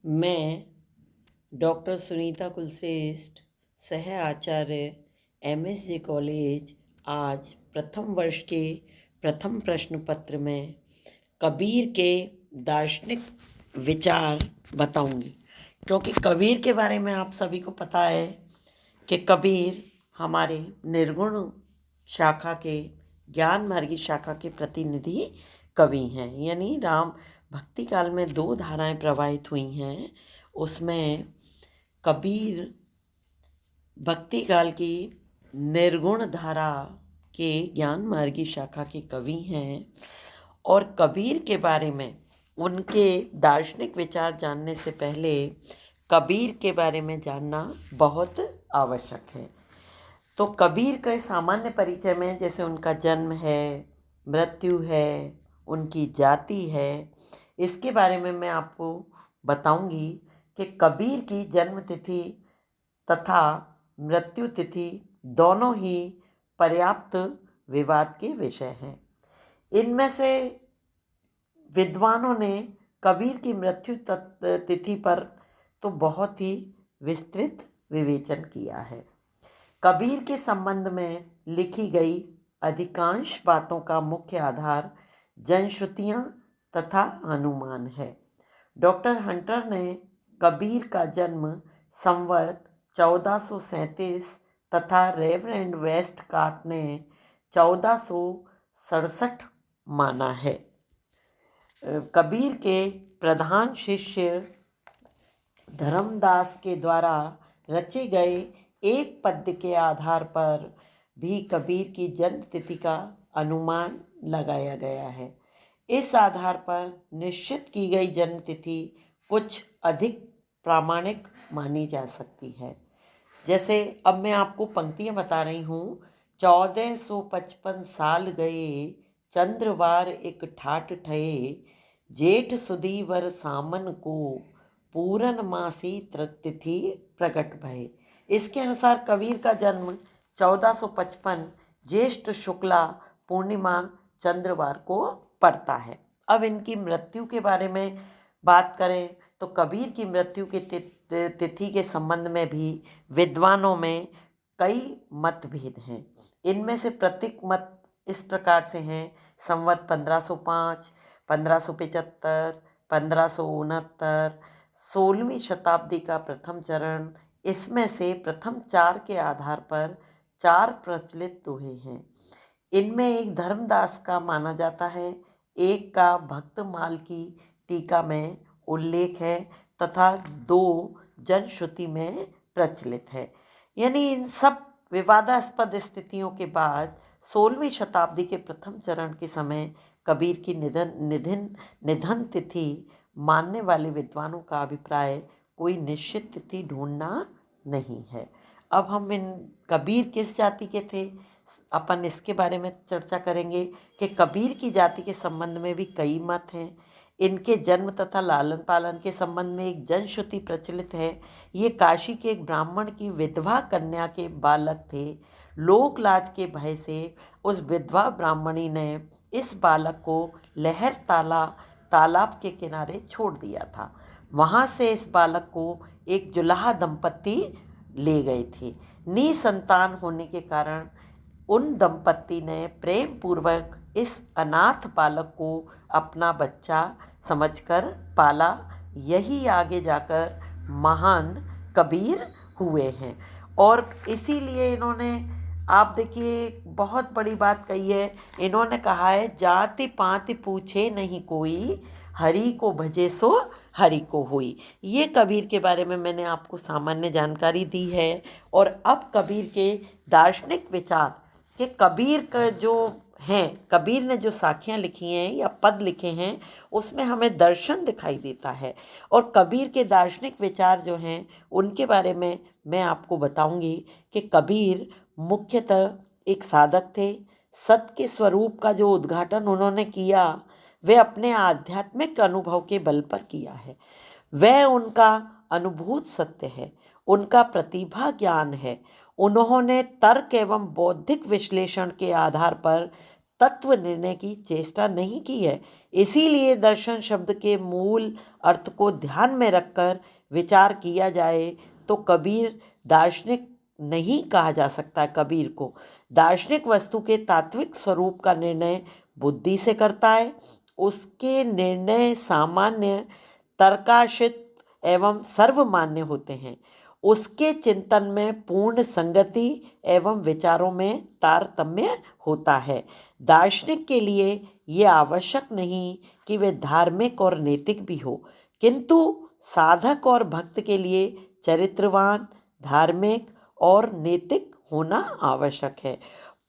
मैं डॉक्टर सुनीता कुलश्रेष्ठ, सह आचार्य MSG college, आज प्रथम वर्ष के प्रथम प्रश्न पत्र में कबीर के दार्शनिक विचार बताऊंगी। क्योंकि कबीर के बारे में आप सभी को पता है कि कबीर हमारे निर्गुण शाखा के, ज्ञान मार्गी शाखा के प्रतिनिधि कवि हैं। यानी राम भक्ति काल में दो धाराएं प्रवाहित हुई हैं, उसमें कबीर भक्ति काल की निर्गुण धारा के ज्ञान मार्गी शाखा के कवि हैं। और कबीर के बारे में, उनके दार्शनिक विचार जानने से पहले कबीर के बारे में जानना बहुत आवश्यक है। तो कबीर के सामान्य परिचय में जैसे उनका जन्म है, मृत्यु है, उनकी जाति है, इसके बारे में मैं आपको बताऊंगी कि कबीर की जन्म तिथि तथा मृत्यु तिथि दोनों ही पर्याप्त विवाद के विषय हैं। इनमें से विद्वानों ने कबीर की मृत्यु तिथि पर तो बहुत ही विस्तृत विवेचन किया है। कबीर के संबंध में लिखी गई अधिकांश बातों का मुख्य आधार जनश्रुतियाँ तथा अनुमान है। डॉक्टर हंटर ने कबीर का जन्म संवत 1437 तथा रेवरेंड वेस्टकॉट ने 1467 माना है। कबीर के प्रधान शिष्य धर्मदास के द्वारा रचे गए एक पद्य के आधार पर भी कबीर की जन्म तिथि का अनुमान लगाया गया है। इस आधार पर निश्चित की गई जन्म तिथि कुछ अधिक प्रामाणिक मानी जा सकती है। जैसे अब मैं आपको पंक्तियाँ बता रही हूँ। 1455 साल गए, चंद्रवार एक ठाट ठये, जेठ सुदीवर सामन को, पूरन मासी तिथि प्रकट भये। इसके अनुसार कबीर का जन्म 1455 ज्येष्ठ शुक्ला पूर्णिमा चंद्रवार को पड़ता है। अब इनकी मृत्यु के बारे में बात करें तो कबीर की मृत्यु की तिथि के संबंध में भी विद्वानों में कई मतभेद हैं। इनमें से प्रत्येक मत इस प्रकार से हैं: संवत 1505, 1575, 1569, 16वीं शताब्दी का प्रथम चरण। इसमें से प्रथम चार के आधार पर चार प्रचलित दोहे हैं। इनमें एक धर्मदास का माना जाता है, एक का भक्तमाल की टीका में उल्लेख है तथा दो जनश्रुति में प्रचलित है। यानी इन सब विवादास्पद स्थितियों के बाद 16वीं शताब्दी के प्रथम चरण के समय कबीर की निधन तिथि मानने वाले विद्वानों का अभिप्राय कोई निश्चित तिथि ढूंढना नहीं है। अब हम इन कबीर किस जाति के थे, अपन इसके बारे में चर्चा करेंगे कि कबीर की जाति के संबंध में भी कई मत हैं। इनके जन्म तथा लालन पालन के संबंध में एक जनश्रुति प्रचलित है। ये काशी के एक ब्राह्मण की विधवा कन्या के बालक थे। लोक लाज के भय से उस विधवा ब्राह्मणी ने इस बालक को लहर तालाब के किनारे छोड़ दिया था। वहाँ से इस बालक को एक जुलाहा दंपत्ति ले गए थे। निसंतान होने के कारण उन दंपत्ति ने प्रेम पूर्वक इस अनाथ बालक को अपना बच्चा समझकर पाला। यही आगे जाकर महान कबीर हुए हैं। और इसीलिए इन्होंने, आप देखिए, बहुत बड़ी बात कही है। इन्होंने कहा है, जाति पाति पूछे नहीं कोई, हरि को भजे सो हरि को होई। ये कबीर के बारे में मैंने आपको सामान्य जानकारी दी है। और अब कबीर के दार्शनिक विचार कि कबीर का जो हैं, कबीर ने जो साखियाँ लिखी हैं या पद लिखे हैं, उसमें हमें दर्शन दिखाई देता है। और कबीर के दार्शनिक विचार जो हैं उनके बारे में मैं आपको बताऊंगी कि कबीर मुख्यतः एक साधक थे। सत्य के स्वरूप का जो उद्घाटन उन्होंने किया वह अपने आध्यात्मिक अनुभव के बल पर किया है। वह उनका अनुभूत सत्य है, उनका प्रतिभा ज्ञान है। उन्होंने तर्क एवं बौद्धिक विश्लेषण के आधार पर तत्व निर्णय की चेष्टा नहीं की है। इसीलिए दर्शन शब्द के मूल अर्थ को ध्यान में रखकर विचार किया जाए तो कबीर दार्शनिक नहीं कहा जा सकता। कबीर को दार्शनिक वस्तु के तात्विक स्वरूप का निर्णय बुद्धि से करता है। उसके निर्णय सामान्य, तर्काशित एवं सर्वमान्य होते हैं। उसके चिंतन में पूर्ण संगति एवं विचारों में तारतम्य होता है। दार्शनिक के लिए ये आवश्यक नहीं कि वे धार्मिक और नैतिक भी हो, किंतु साधक और भक्त के लिए चरित्रवान, धार्मिक और नैतिक होना आवश्यक है।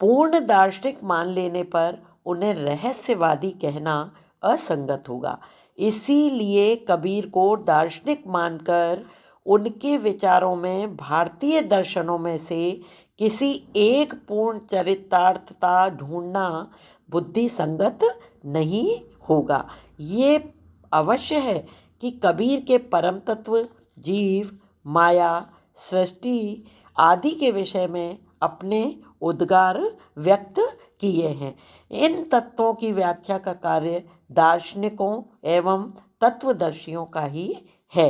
पूर्ण दार्शनिक मान लेने पर उन्हें रहस्यवादी कहना असंगत होगा। इसीलिए कबीर को दार्शनिक मानकर उनके विचारों में भारतीय दर्शनों में से किसी एक पूर्ण चरितार्थता ढूंढना बुद्धि संगत नहीं होगा। ये अवश्य है कि कबीर के परम तत्व, जीव, माया, सृष्टि आदि के विषय में अपने उद्गार व्यक्त किए हैं। इन तत्वों की व्याख्या का कार्य दार्शनिकों एवं तत्वदर्शियों का ही है।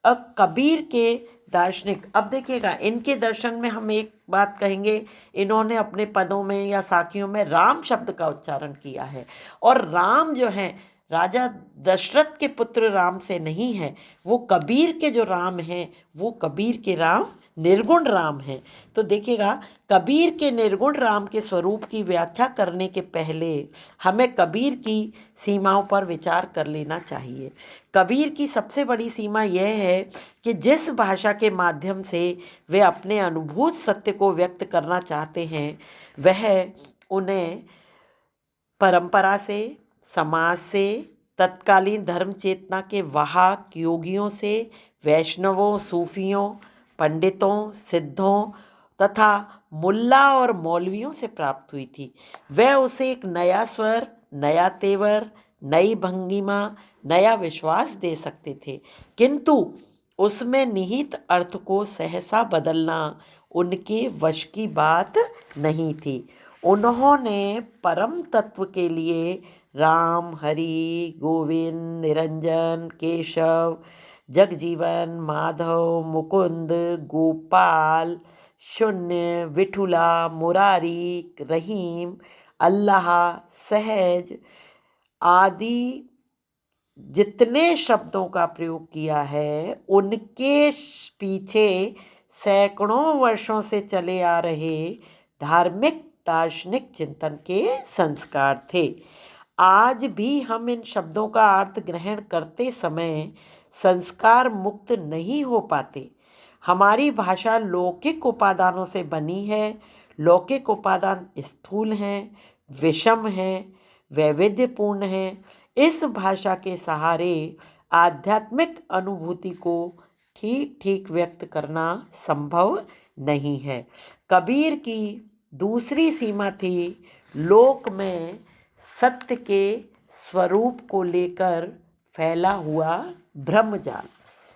अब कबीर के दार्शनिक, अब देखिएगा इनके दर्शन में हम एक बात कहेंगे, इन्होंने अपने पदों में या साखियों में राम शब्द का उच्चारण किया है। और राम जो है राजा दशरथ के पुत्र राम से नहीं है, वो कबीर के जो राम हैं वो कबीर के राम निर्गुण राम हैं। तो देखिएगा कबीर के निर्गुण राम के स्वरूप की व्याख्या करने के पहले हमें कबीर की सीमाओं पर विचार कर लेना चाहिए। कबीर की सबसे बड़ी सीमा यह है कि जिस भाषा के माध्यम से वे अपने अनुभूत सत्य को व्यक्त करना चाहते हैं वह उन्हें परंपरा से, समाज से, तत्कालीन धर्म चेतना के वाहक योगियों से, वैष्णवों, सूफियों, पंडितों, सिद्धों तथा मुल्ला और मौलवियों से प्राप्त हुई थी। वह उसे एक नया स्वर, नया तेवर, नई भंगिमा, नया विश्वास दे सकते थे, किंतु उसमें निहित अर्थ को सहसा बदलना उनके वश की बात नहीं थी। उन्होंने परम तत्व के लिए राम, हरि, गोविंद, निरंजन, केशव, जगजीवन, माधव, मुकुंद, गोपाल, शून्य, विठुला, मुरारी, रहीम, अल्लाह, सहज आदि जितने शब्दों का प्रयोग किया है उनके पीछे सैकड़ों वर्षों से चले आ रहे धार्मिक दार्शनिक चिंतन के संस्कार थे। आज भी हम इन शब्दों का अर्थ ग्रहण करते समय संस्कार मुक्त नहीं हो पाते। हमारी भाषा लौकिक उपादानों से बनी है। लौकिक उपादान स्थूल हैं, विषम हैं, वैविध्यपूर्ण हैं। इस भाषा के सहारे आध्यात्मिक अनुभूति को ठीक ठीक व्यक्त करना संभव नहीं है। कबीर की दूसरी सीमा थी लोक में सत्य के स्वरूप को लेकर फैला हुआ ब्रह्मजाल।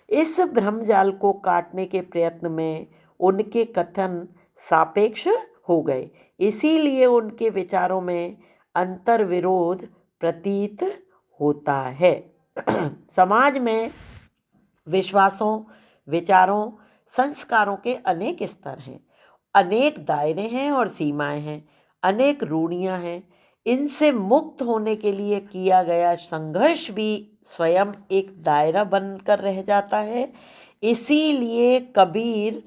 इस ब्रह्मजाल को काटने के प्रयत्न में उनके कथन सापेक्ष हो गए। इसीलिए उनके विचारों में अंतर विरोध प्रतीत होता है। समाज में विश्वासों, विचारों, संस्कारों के अनेक स्तर हैं, अनेक दायरे हैं और सीमाएं हैं, अनेक रूढ़ियां हैं। इनसे मुक्त होने के लिए किया गया संघर्ष भी स्वयं एक दायरा बनकर रह जाता है। इसीलिए कबीर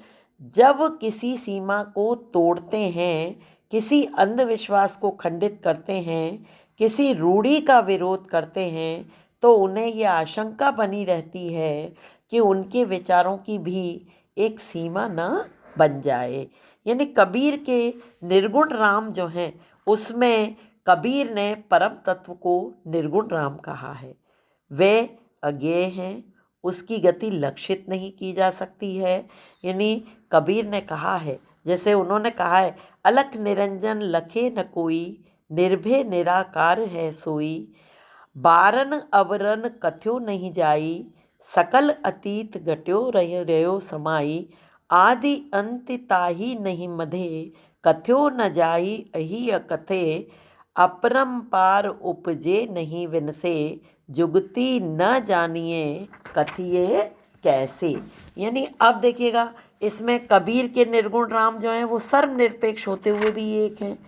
जब किसी सीमा को तोड़ते हैं, किसी अंधविश्वास को खंडित करते हैं, किसी रूढ़ी का विरोध करते हैं, तो उन्हें यह आशंका बनी रहती है कि उनके विचारों की भी एक सीमा न बन जाए। यानी कबीर के निर्गुण राम जो हैं उसमें कबीर ने परम तत्व को निर्गुण राम कहा है। वे अज्ञेय हैं, उसकी गति लक्षित नहीं की जा सकती है। यानी कबीर ने कहा है, जैसे उन्होंने कहा है, अलख निरंजन लखे न कोई, निर्भय निराकार है सोई, बारन अवरन कथ्यो नहीं जाई, सकल अतीत घट्यो रहो समाई, आदि अंत ताही नहीं मधे, कथ्यो न जाई अही अकथे, अपरंपार उपजे नहीं विनसे, जुगति न जानिए कथिए कैसे। यानी अब देखिएगा, इसमें कबीर के निर्गुण राम जो हैं वो सर्वनिरपेक्ष होते हुए भी एक हैं।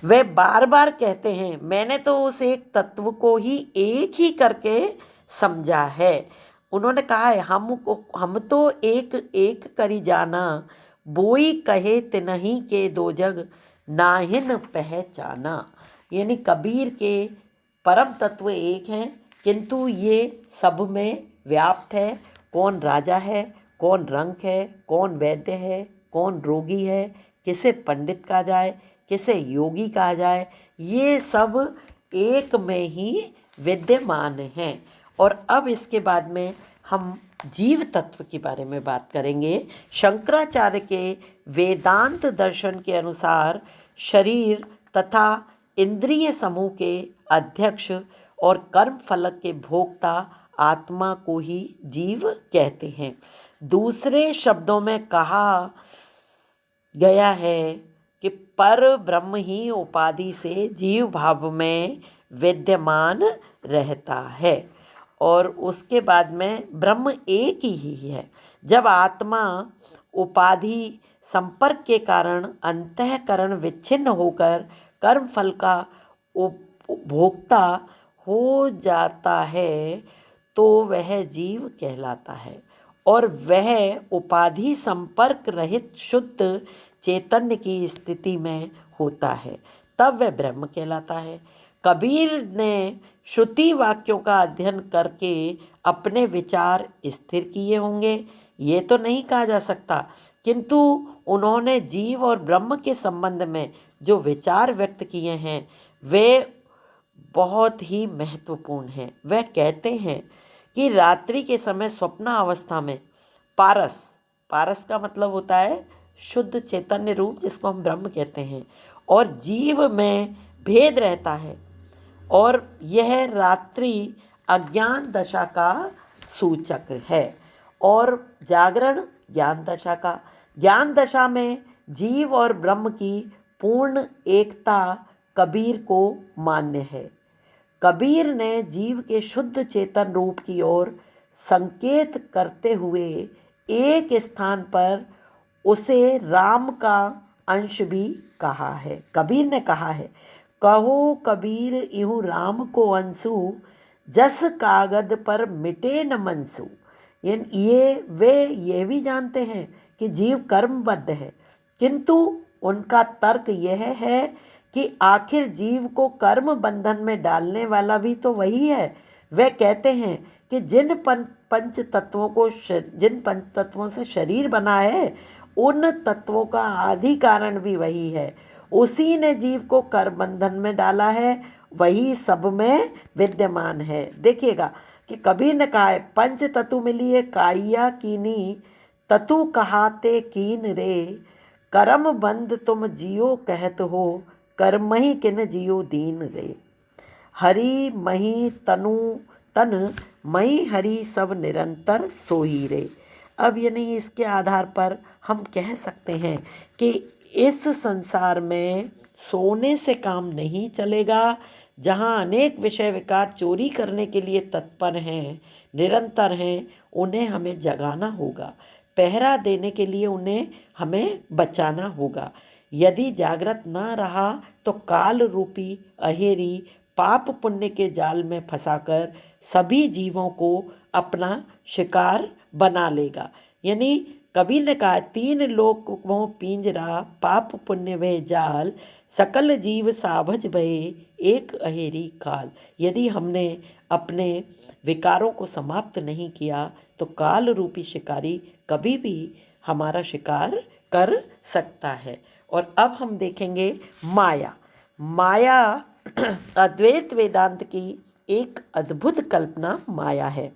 वे बार बार कहते हैं मैंने तो उस एक तत्व को ही एक ही करके समझा है। उन्होंने कहा है हम तो एक एक करी जाना, बोई कहे तिनहि के दो जग, नाहिन पहचाना। यानी कबीर के परम तत्व एक हैं, किंतु ये सब में व्याप्त है। कौन राजा है, कौन रंक है, कौन वैद्य है, कौन रोगी है, किसे पंडित कहा जाए, किसे योगी कहा जाए, ये सब एक में ही विद्यमान हैं। और अब इसके बाद में हम जीव तत्व के बारे में बात करेंगे। शंकराचार्य के वेदांत दर्शन के अनुसार शरीर तथा इंद्रिय समूह के अध्यक्ष और कर्म फलक के भोक्ता आत्मा को ही जीव कहते हैं। दूसरे शब्दों में कहा गया है कि पर ब्रह्म ही उपाधि से जीव भाव में विद्यमान रहता है। और उसके बाद में ब्रह्म एक ही है। जब आत्मा उपाधि संपर्क के कारण अंतःकरण विच्छिन्न होकर कर्म फल का उपभोक्ता हो जाता है तो वह जीव कहलाता है, और वह उपाधि संपर्क रहित शुद्ध चैतन्य की स्थिति में होता है, तब वह ब्रह्म कहलाता है। कबीर ने श्रुति वाक्यों का अध्ययन करके अपने विचार स्थिर किए होंगे, ये तो नहीं कहा जा सकता, किंतु उन्होंने जीव और ब्रह्म के संबंध में जो विचार व्यक्त किए हैं वे बहुत ही महत्वपूर्ण हैं। वह कहते हैं कि रात्रि के समय स्वप्नावस्था में पारस, पारस का मतलब होता है शुद्ध चैतन्य रूप, जिसको हम ब्रह्म कहते हैं, और जीव में भेद रहता है, और यह रात्रि अज्ञान दशा का सूचक है और जागरण ज्ञान दशा का। ज्ञान दशा में जीव और ब्रह्म की पूर्ण एकता कबीर को मान्य है। कबीर ने जीव के शुद्ध चेतन रूप की ओर संकेत करते हुए एक स्थान पर उसे राम का अंश भी कहा है। कबीर ने कहा है, कहो कबीर इहु राम को अंशु, जस कागद पर मिटे न मनसु। ये भी जानते हैं कि जीव कर्मबद्ध है, किंतु उनका तर्क यह है कि आखिर जीव को कर्म बंधन में डालने वाला भी तो वही है। वे कहते हैं कि जिन पंच तत्वों से शरीर बना है उन तत्वों का आदि कारण भी वही है। उसी ने जीव को कर्म बंधन में डाला है, वही सब में विद्यमान है। देखिएगा कि कबीर ने कहा है, पंच तत्व मिलिए काइया कीनी, ततु कहाते कीन रे, कर्म बंध तुम जियो कहत हो, कर्म ही किन जियो दीन रे। हरि मही तनु तन मई हरि सब निरंतर सोही रे। अब यानी इसके आधार पर हम कह सकते हैं कि इस संसार में सोने से काम नहीं चलेगा। जहाँ अनेक विषय विकार चोरी करने के लिए तत्पर हैं, निरंतर हैं, उन्हें हमें जगाना होगा, पहरा देने के लिए उन्हें हमें बचाना होगा। यदि जागृत न रहा तो काल रूपी अहेरी पाप पुण्य के जाल में फंसाकर सभी जीवों को अपना शिकार बना लेगा। यानी कबीर ने कहा, तीन लोक मोह पिंजरा, पाप पुण्य वह जाल, सकल जीव साभज भये एक अहेरी काल। यदि हमने अपने विकारों को समाप्त नहीं किया तो काल रूपी शिकारी कभी भी हमारा शिकार कर सकता है। और अब हम देखेंगे माया। माया अद्वैत वेदांत की एक अद्भुत कल्पना माया है।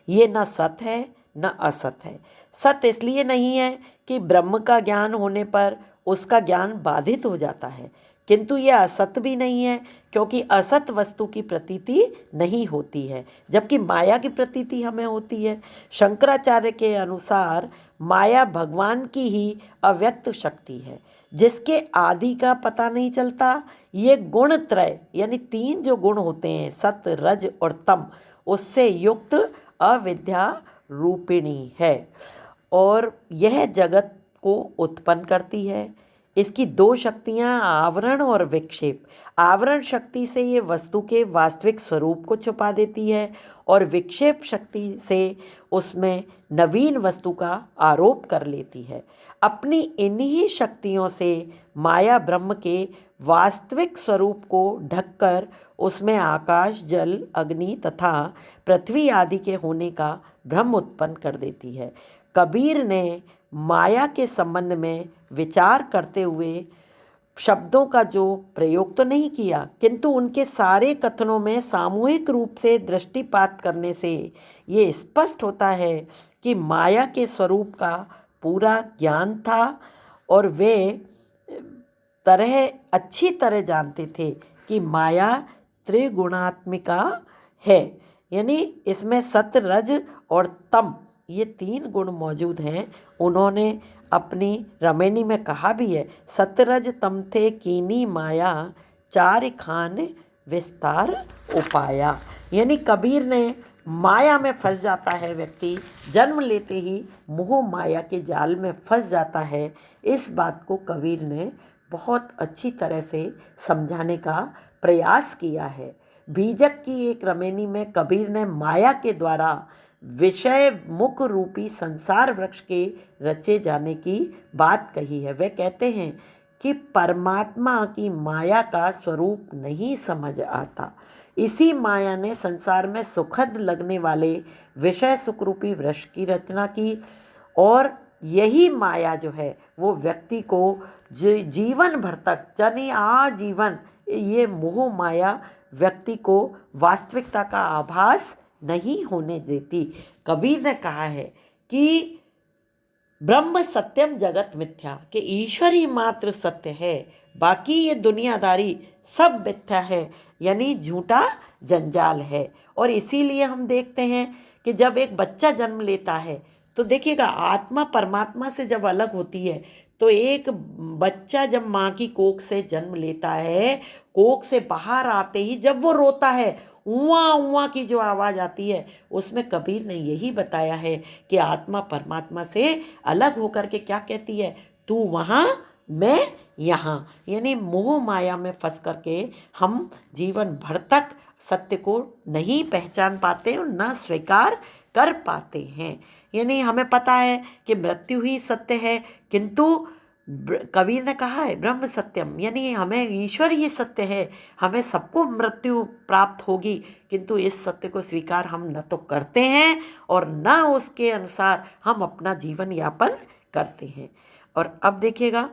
ये न सत है न असत है। सत्य इसलिए नहीं है कि ब्रह्म का ज्ञान होने पर उसका ज्ञान बाधित हो जाता है, किंतु यह असत भी नहीं है क्योंकि असत वस्तु की प्रतीति नहीं होती है, जबकि माया की प्रतीति हमें होती है। शंकराचार्य के अनुसार माया भगवान की ही अव्यक्त शक्ति है। जिसके आदि का पता नहीं चलता। ये गुण त्रय यानी 3 जो गुण होते हैं सत रज और तम, उससे युक्त अविद्या रूपिणी है और यह जगत को उत्पन्न करती है। इसकी 2 शक्तियाँ आवरण और विक्षेप। आवरण शक्ति से ये वस्तु के वास्तविक स्वरूप को छुपा देती है और विक्षेप शक्ति से उसमें नवीन वस्तु का आरोप कर लेती है। अपनी इन्हीं शक्तियों से माया ब्रह्म के वास्तविक स्वरूप को ढककर उसमें आकाश, जल, अग्नि तथा पृथ्वी आदि के होने का भ्रम उत्पन्न कर देती है। कबीर ने माया के संबंध में विचार करते हुए शब्दों का जो प्रयोग तो नहीं किया, किंतु उनके सारे कथनों में सामूहिक रूप से दृष्टिपात करने से ये स्पष्ट होता है कि माया के स्वरूप का पूरा ज्ञान था और वे अच्छी तरह जानते थे कि माया त्रिगुणात्मिका है, यानी इसमें सत, रज और तम ये 3 गुण मौजूद हैं। उन्होंने अपनी रमेनी में कहा भी है, सतरज तम थे कीनी माया, 4 खान विस्तार उपाया। यानी कबीर ने माया में फंस जाता है व्यक्ति, जन्म लेते ही मोह माया के जाल में फंस जाता है। इस बात को कबीर ने बहुत अच्छी तरह से समझाने का प्रयास किया है। बीजक की एक रमेनी में कबीर ने माया के द्वारा विषय मुख रूपी संसार वृक्ष के रचे जाने की बात कही है। वे कहते हैं कि परमात्मा की माया का स्वरूप नहीं समझ आता, इसी माया ने संसार में सुखद लगने वाले विषय सुख रूपी वृक्ष की रचना की और यही माया जो है वो व्यक्ति को जीवन भर तक यानी आजीवन ये मोह माया व्यक्ति को वास्तविकता का आभास नहीं होने देती। कबीर ने कहा है कि ब्रह्म सत्यम जगत मिथ्या, कि ईश्वर ही मात्र सत्य है, बाकी ये दुनियादारी सब मिथ्या है, यानी झूठा जंजाल है। और इसीलिए हम देखते हैं कि जब एक बच्चा जन्म लेता है तो देखिएगा आत्मा परमात्मा से जब अलग होती है तो एक बच्चा जब माँ की कोख से जन्म लेता है, कोख से बाहर आते ही जब वो रोता है, उआ उआ की जो आवाज़ आती है, उसमें कबीर ने यही बताया है कि आत्मा परमात्मा से अलग होकर के क्या कहती है, तू वहाँ मैं यहाँ। यानी मोह माया में फंस करके हम जीवन भर तक सत्य को नहीं पहचान पाते और ना स्वीकार कर पाते हैं। यानी हमें पता है कि मृत्यु ही सत्य है, किंतु कबीर ने कहा है ब्रह्म सत्यम, यानी हमें ईश्वर ही सत्य है, हमें सबको मृत्यु प्राप्त होगी, किंतु इस सत्य को स्वीकार हम न तो करते हैं और न उसके अनुसार हम अपना जीवन यापन करते हैं। और अब देखिएगा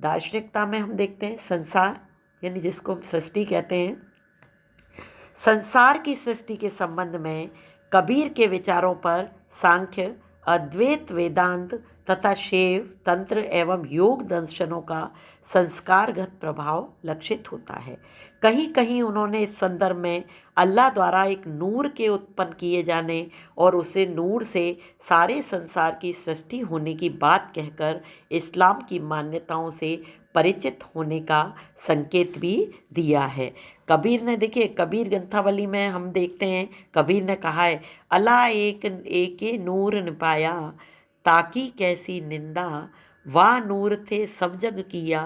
दार्शनिकता में हम देखते हैं संसार, यानी जिसको हम सृष्टि कहते हैं, संसार की सृष्टि के संबंध में कबीर के विचारों पर सांख्य, अद्वैत वेदांत तथा शैव तंत्र एवं योग दर्शनों का संस्कारगत प्रभाव लक्षित होता है। कहीं कहीं उन्होंने इस संदर्भ में अल्लाह द्वारा एक नूर के उत्पन्न किए जाने और उसे नूर से सारे संसार की सृष्टि होने की बात कहकर इस्लाम की मान्यताओं से परिचित होने का संकेत भी दिया है। कबीर ने देखिए कबीर ग्रंथावली में हम देखते हैं कबीर ने कहा है, अल्लाह एक नूर न पाया, ताकि कैसी निंदा, वाह नूर थे सब जग किया,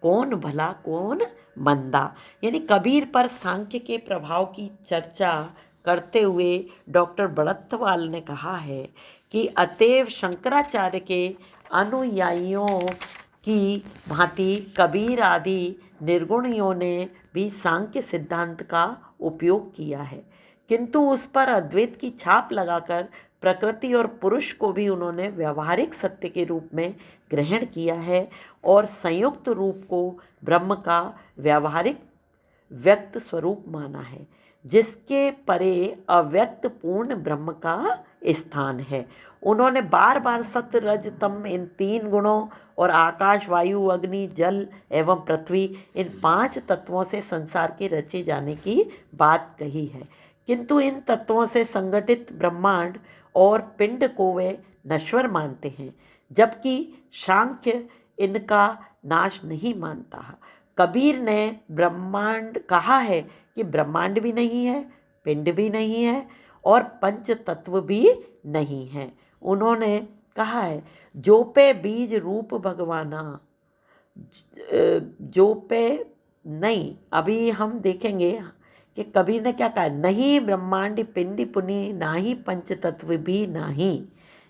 कौन भला कौन मंदा। यानी कबीर पर सांख्य के प्रभाव की चर्चा करते हुए डॉक्टर बड़त्तवाल ने कहा है कि अतएव शंकराचार्य के अनुयायियों की भांति कबीर आदि निर्गुणियों ने भी सांख्य सिद्धांत का उपयोग किया है, किंतु उस पर अद्वैत की छाप लगाकर प्रकृति और पुरुष को भी उन्होंने व्यवहारिक सत्य के रूप में ग्रहण किया है और संयुक्त रूप को ब्रह्म का व्यवहारिक व्यक्त स्वरूप माना है, जिसके परे अव्यक्त पूर्ण ब्रह्म का स्थान है। उन्होंने बार बार सत्य रज तम इन 3 गुणों और आकाश, वायु, अग्नि, जल एवं पृथ्वी इन 5 तत्वों से संसार के रचे जाने की बात कही है, किंतु इन तत्वों से संगठित ब्रह्मांड और पिंड को वे नश्वर मानते हैं, जबकि सांख्य इनका नाश नहीं मानता। कबीर ने ब्रह्मांड कहा है कि ब्रह्मांड भी नहीं है, पिंड भी नहीं है और पंच तत्व भी नहीं है। उन्होंने कहा है जो पे बीज रूप भगवाना, जो पे नहीं, अभी हम देखेंगे कि कबीर ने क्या कहा, नहीं ब्रह्मांड पिंड पुनि नाही पंच तत्व भी नहीं,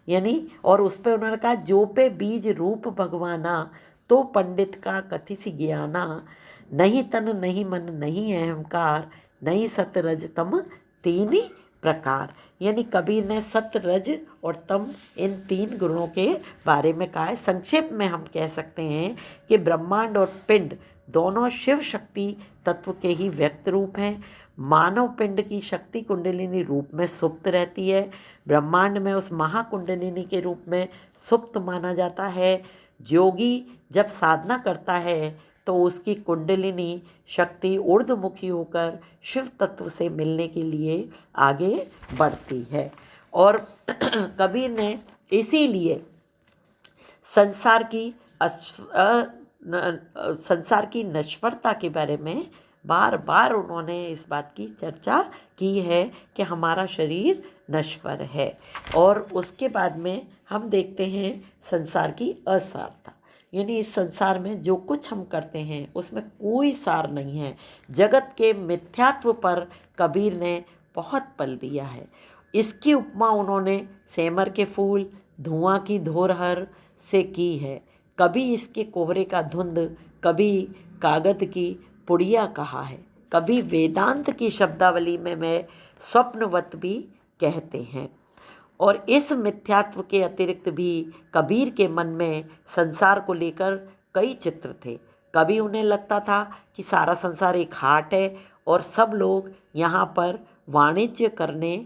यानी और उस पर उन्होंने कहा जो पे बीज रूप भगवाना तो पंडित का कथिस ज्ञाना, नहीं तन नहीं मन नहीं अहंकार, नहीं सत रज तम तीन ही प्रकार। यानी कबीर ने सत रज और तम इन तीन गुणों के बारे में कहा है। संक्षेप में हम कह सकते हैं कि ब्रह्मांड और पिंड दोनों शिव शक्ति तत्व के ही व्यक्त रूप हैं। मानव पिंड की शक्ति कुंडलिनी रूप में सुप्त रहती है, ब्रह्मांड में उस महाकुंडलिनी के रूप में सुप्त माना जाता है। योगी जब साधना करता है तो उसकी कुंडलिनी शक्ति ऊर्ध्वमुखी होकर शिव तत्व से मिलने के लिए आगे बढ़ती है। और कबीर ने इसीलिए संसार की नश्वरता के बारे में बार बार उन्होंने इस बात की चर्चा की है कि हमारा शरीर नश्वर है। और उसके बाद में हम देखते हैं संसार की असारता, यानी इस संसार में जो कुछ हम करते हैं उसमें कोई सार नहीं है। जगत के मिथ्यात्व पर कबीर ने बहुत बल दिया है। इसकी उपमा उन्होंने सेमर के फूल, धुआं की धोरहर से की है। कभी इसके कोहरे का धुंध, कभी कागज की पुड़िया कहा है, कभी वेदांत की शब्दावली में मैं स्वप्नवत भी कहते हैं। और इस मिथ्यात्व के अतिरिक्त भी कबीर के मन में संसार को लेकर कई चित्र थे। कभी उन्हें लगता था कि सारा संसार एक हाट है और सब लोग यहाँ पर वाणिज्य करने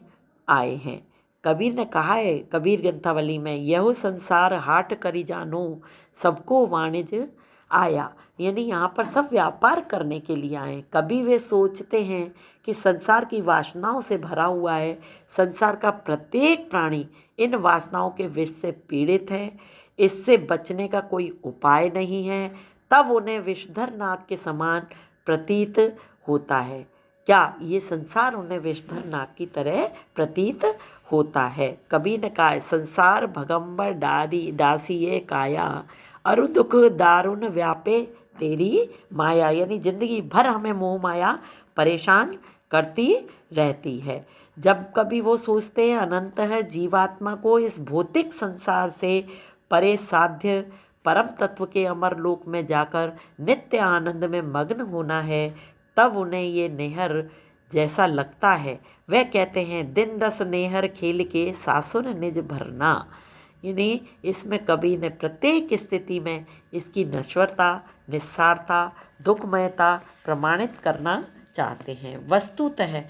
आए हैं। कबीर ने कहा है कबीर ग्रंथावली में, यह संसार हाट करी जानो सबको वाणिज्य आया, यानी यहाँ पर सब व्यापार करने के लिए आए। कभी वे सोचते हैं कि संसार की वासनाओं से भरा हुआ है, संसार का प्रत्येक प्राणी इन वासनाओं के विष से पीड़ित है, इससे बचने का कोई उपाय नहीं है, तब उन्हें विषधर नाग के समान प्रतीत होता है। क्या ये संसार उन्हें विषधर नाग की तरह प्रतीत होता है? कबीर ने कहा है संसार भगंबर दासी काया, अरु दुख दारुण व्यापे तेरी माया, यानी जिंदगी भर हमें मोह माया परेशान करती रहती है। जब कभी वो सोचते हैं अनंत है जीवात्मा को इस भौतिक संसार से परे साध्य परम तत्व के अमर लोक में जाकर नित्य आनंद में मग्न होना है, तब उन्हें ये नेहर जैसा लगता है। वह कहते हैं दिन दस नेहर खेल के सासुर निज भरना, यानी इसमें कबीर ने प्रत्येक स्थिति में इसकी नश्वरता, निस्सारता, दुखमयता प्रमाणित करना चाहते हैं। वस्तुतः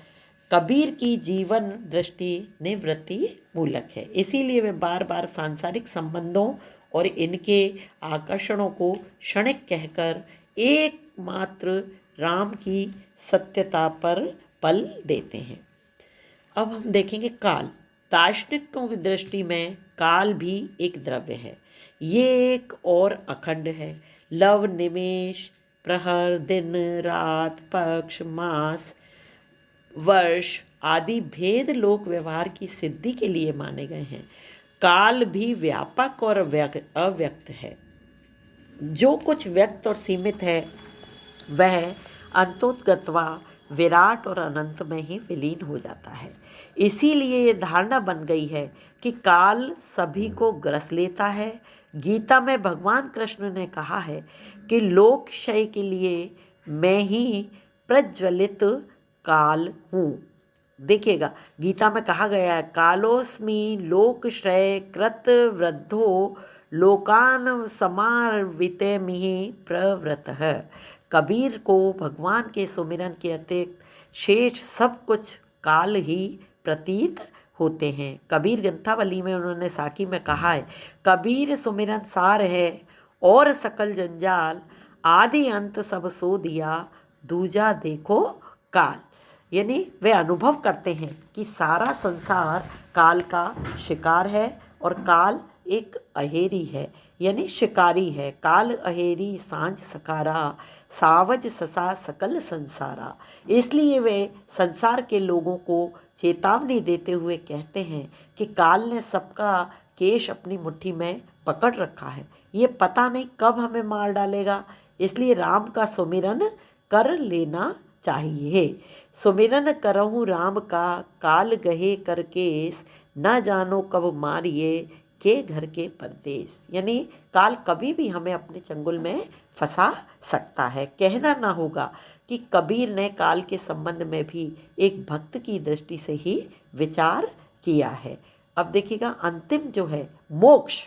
कबीर की जीवन दृष्टि निवृत्ति मूलक है, इसीलिए वे बार बार सांसारिक संबंधों और इनके आकर्षणों को क्षणिक कहकर एकमात्र राम की सत्यता पर बल देते हैं। अब हम देखेंगे काल। दार्शनिकों की दृष्टि में काल भी एक द्रव्य है, ये एक और अखंड है। लव, निमेष, प्रहर, दिन, रात, पक्ष, मास, वर्ष आदि भेद लोक व्यवहार की सिद्धि के लिए माने गए हैं। काल भी व्यापक और अव्यक्त है। जो कुछ व्यक्त और सीमित है वह अंतोत्गत्वा विराट और अनंत में ही विलीन हो जाता है। इसीलिए ये धारणा बन गई है कि काल सभी को ग्रस लेता है। गीता में भगवान कृष्ण ने कहा है कि लोकक्षय के लिए मैं ही प्रज्वलित काल हूँ। देखिएगा गीता में कहा गया है कालोस्मि लोकक्षय कृत वृद्धो लोकान समार्विते मिहि प्रवृतः। कबीर को भगवान के सुमिरन के अतिरिक्त शेष सब कुछ काल ही प्रतीत होते हैं। कबीर ग्रंथावली में उन्होंने साखी में कहा है कबीर सुमिरन सार है और सकल जंजाल, आदि अंत सब सो दिया दूजा देखो काल। यानी वे अनुभव करते हैं कि सारा संसार काल का शिकार है और काल एक अहेरी है यानी शिकारी है। काल अहेरी सांझ सकारा, सावज ससा सकल संसारा। इसलिए वे संसार के लोगों को चेतावनी देते हुए कहते हैं कि काल ने सबका केश अपनी मुट्ठी में पकड़ रखा है, ये पता नहीं कब हमें मार डालेगा। इसलिए राम का सुमिरन कर लेना चाहिए। सुमिरन करहूँ राम का, काल गहे कर केस, न जानो कब मारिए के घर के परदेस। यानी काल कभी भी हमें अपने चंगुल में फंसा सकता है। कहना ना होगा कि कबीर ने काल के संबंध में भी एक भक्त की दृष्टि से ही विचार किया है। अब देखिएगा अंतिम जो है मोक्ष,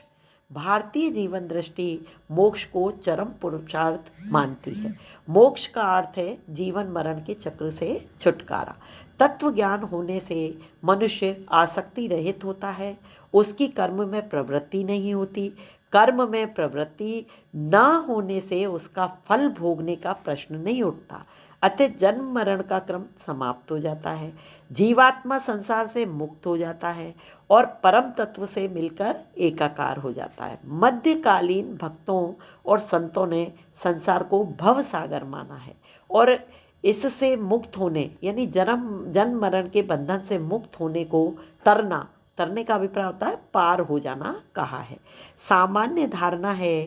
भारतीय जीवन दृष्टि मोक्ष को चरम पुरुषार्थ मानती है। मोक्ष का अर्थ है जीवन मरण के चक्र से छुटकारा। तत्व ज्ञान होने से मनुष्य आसक्ति रहित होता है, उसकी कर्म में प्रवृत्ति नहीं होती। कर्म में प्रवृत्ति न होने से उसका फल भोगने का प्रश्न नहीं उठता, अतः जन्म मरण का क्रम समाप्त हो जाता है। जीवात्मा संसार से मुक्त हो जाता है और परम तत्व से मिलकर एकाकार हो जाता है। मध्यकालीन भक्तों और संतों ने संसार को भव सागर माना है और इससे मुक्त होने यानी जन्म मरण के बंधन से मुक्त होने को तरने का अभिप्राय होता है पार हो जाना कहा है। सामान्य धारणा है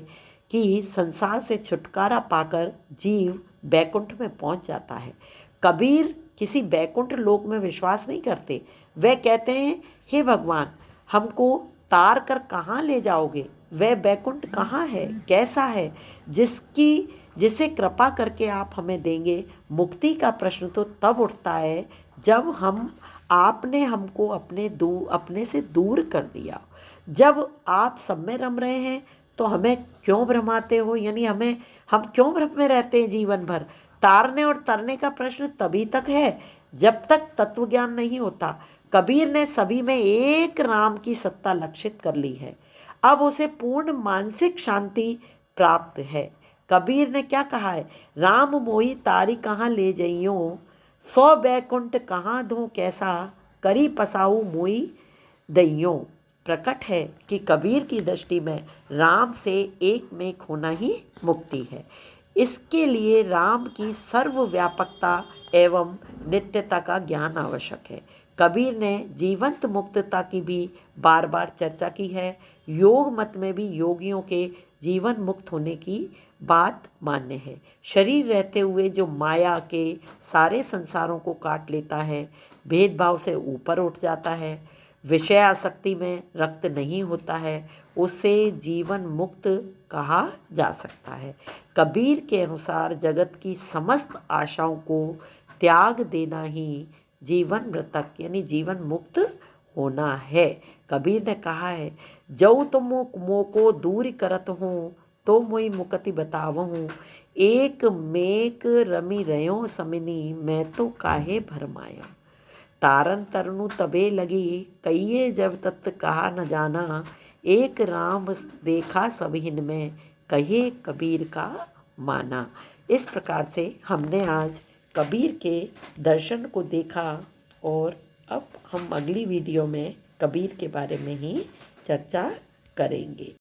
कि संसार से छुटकारा पाकर जीव बैकुंठ में पहुंच जाता है। कबीर किसी बैकुंठ लोक में विश्वास नहीं करते। वे कहते हैं, हे भगवान, हमको तार कर कहाँ ले जाओगे? वह बैकुंठ कहाँ है, कैसा है, जिसे कृपा करके आप हमें देंगे? मुक्ति का प्रश्न तो तब उठता है जब आपने हमको अपने से दूर कर दिया। जब आप सब में रम रहे हैं तो हमें क्यों भ्रमाते हो? यानी हम क्यों भ्रम में रहते हैं जीवन भर? तारने और तरने का प्रश्न तभी तक है जब तक तत्व ज्ञान नहीं होता। कबीर ने सभी में एक राम की सत्ता लक्षित कर ली है। अब उसे पूर्ण मानसिक शांति प्राप्त है। कबीर ने क्या कहा है? राम मोही तारी कहाँ ले जइयो, सौ बैकुंठ कहाँ धो कैसा, करी पसाऊ मोई दइयो। प्रकट है कि कबीर की दृष्टि में राम से एक में होना ही मुक्ति है। इसके लिए राम की सर्वव्यापकता एवं नित्यता का ज्ञान आवश्यक है। कबीर ने जीवंत मुक्तता की भी बार बार चर्चा की है। योग मत में भी योगियों के जीवन मुक्त होने की बात मान्य है। शरीर रहते हुए जो माया के सारे संसारों को काट लेता है, भेदभाव से ऊपर उठ जाता है, विषय आसक्ति में रक्त नहीं होता है, उसे जीवन मुक्त कहा जा सकता है। कबीर के अनुसार जगत की समस्त आशाओं को त्याग देना ही जीवन मृतक यानी जीवन मुक्त होना है। कबीर ने कहा है, जऊ तुम मोको दूर करत हूँ, तो मोई मुक्ति बतावहूँ, एक मेक रमी रयो समिनी, मैं तो काहे भरमाया। तारन तरनु तबे लगी, कहिए जब तत् कहा न जाना, एक राम देखा सभिन में, कहे कबीर का माना। इस प्रकार से हमने आज कबीर के दर्शन को देखा और अब हम अगली वीडियो में कबीर के बारे में ही चर्चा करेंगे।